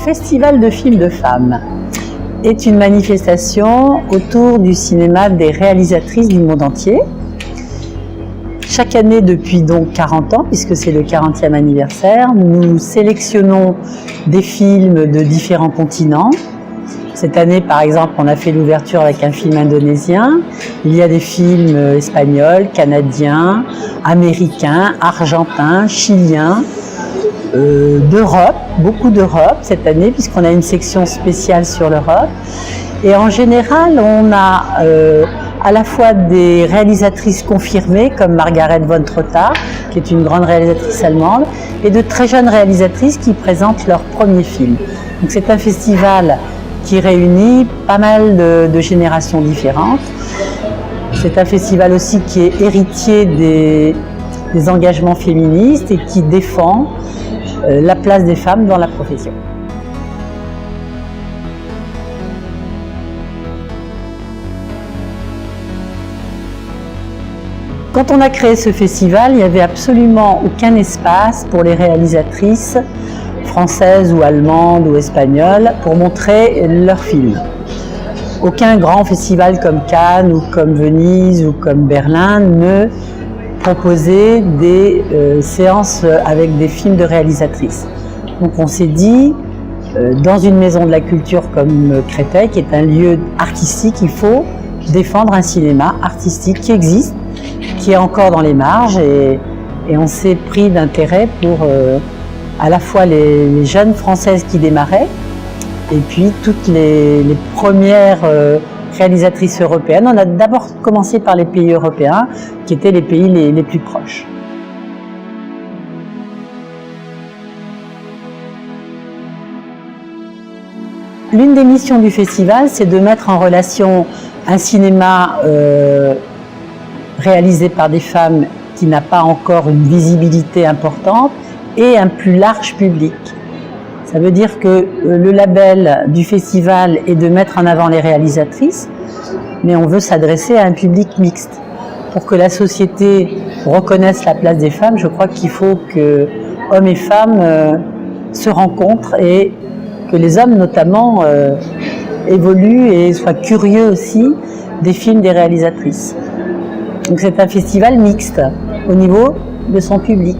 Festival de films de femmes est une manifestation autour du cinéma des réalisatrices du monde entier. Chaque année depuis donc 40 ans, puisque c'est le 40e anniversaire, nous sélectionnons des films de différents continents. Cette année, par exemple, on a fait l'ouverture avec un film indonésien. Il y a des films espagnols, canadiens, américains, argentins, chiliens, d'Europe, beaucoup d'Europe cette année, puisqu'on a une section spéciale sur l'Europe. Et en général, on a à la fois des réalisatrices confirmées, comme Margaret von Trotta, qui est une grande réalisatrice allemande, et de très jeunes réalisatrices qui présentent leur premier film. Donc c'est un festival qui réunit pas mal de générations différentes. C'est un festival aussi qui est héritier des engagements féministes et qui défend la place des femmes dans la profession. Quand on a créé ce festival, il n'y avait absolument aucun espace pour les réalisatrices françaises ou allemandes ou espagnoles pour montrer leurs films. Aucun grand festival comme Cannes ou comme Venise ou comme Berlin ne proposait des séances avec des films de réalisatrices. Donc on s'est dit, dans une maison de la culture comme Créteil, qui est un lieu artistique, il faut défendre un cinéma artistique qui existe, qui est encore dans les marges, et on s'est pris d'intérêt pour à la fois les jeunes françaises qui démarraient et puis toutes les premières réalisatrices européennes. On a d'abord commencé par les pays européens qui étaient les pays les plus proches. L'une des missions du festival, c'est de mettre en relation un cinéma réalisé par des femmes qui n'a pas encore une visibilité importante et un plus large public. Ça veut dire que le label du festival est de mettre en avant les réalisatrices, mais on veut s'adresser à un public mixte. Pour que la société reconnaisse la place des femmes, je crois qu'il faut que hommes et femmes se rencontrent et que les hommes notamment évoluent et soient curieux aussi des films des réalisatrices. Donc c'est un festival mixte au niveau de son public.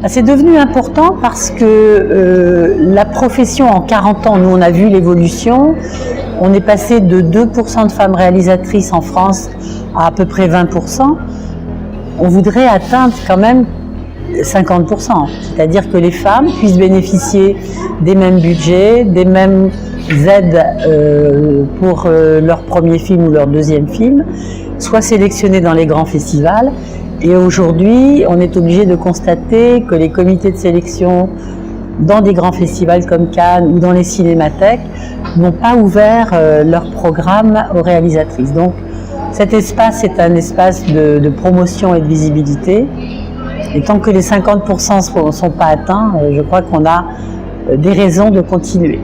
C'est devenu important parce que la profession en 40 ans, nous on a vu l'évolution, on est passé de 2% de femmes réalisatrices en France à peu près 20%. On voudrait atteindre quand même 50%, c'est-à-dire que les femmes puissent bénéficier des mêmes budgets, des mêmes aides pour leur premier film ou leur deuxième film, soient sélectionnées dans les grands festivals. Et aujourd'hui, on est obligé de constater que les comités de sélection dans des grands festivals comme Cannes ou dans les cinémathèques n'ont pas ouvert leur programme aux réalisatrices. Donc cet espace est un espace de promotion et de visibilité. Et tant que les 50% ne sont pas atteints, je crois qu'on a des raisons de continuer.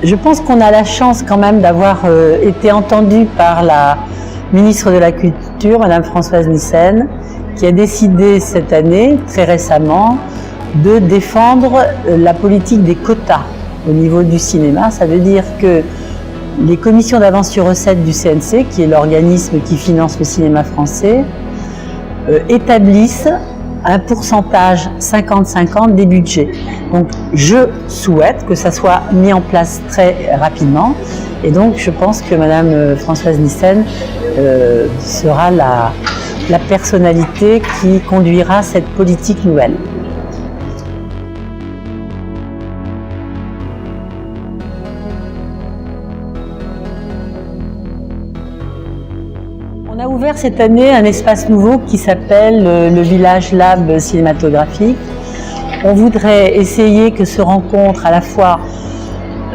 Je pense qu'on a la chance quand même d'avoir été entendu par la ministre de la Culture, Madame Françoise Nyssen, qui a décidé cette année, très récemment, de défendre la politique des quotas au niveau du cinéma. Ça veut dire que les commissions d'avance sur recettes du CNC, qui est l'organisme qui finance le cinéma français, établissent un pourcentage 50-50 des budgets. Donc je souhaite que ça soit mis en place très rapidement et donc je pense que Madame Françoise Nyssen sera la personnalité qui conduira cette politique nouvelle. On a ouvert cette année un espace nouveau qui s'appelle le Village Lab cinématographique. On voudrait essayer que se rencontrent à la fois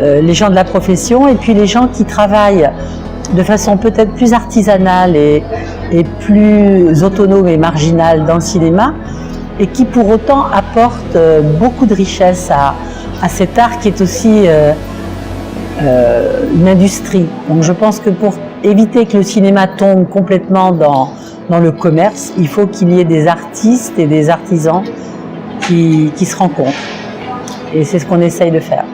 les gens de la profession et puis les gens qui travaillent de façon peut-être plus artisanale et plus autonome et marginale dans le cinéma, et qui pour autant apportent beaucoup de richesse à cet art qui est aussi une industrie. Donc je pense que pour éviter que le cinéma tombe complètement dans le commerce, il faut qu'il y ait des artistes et des artisans qui se rencontrent. Et c'est ce qu'on essaye de faire.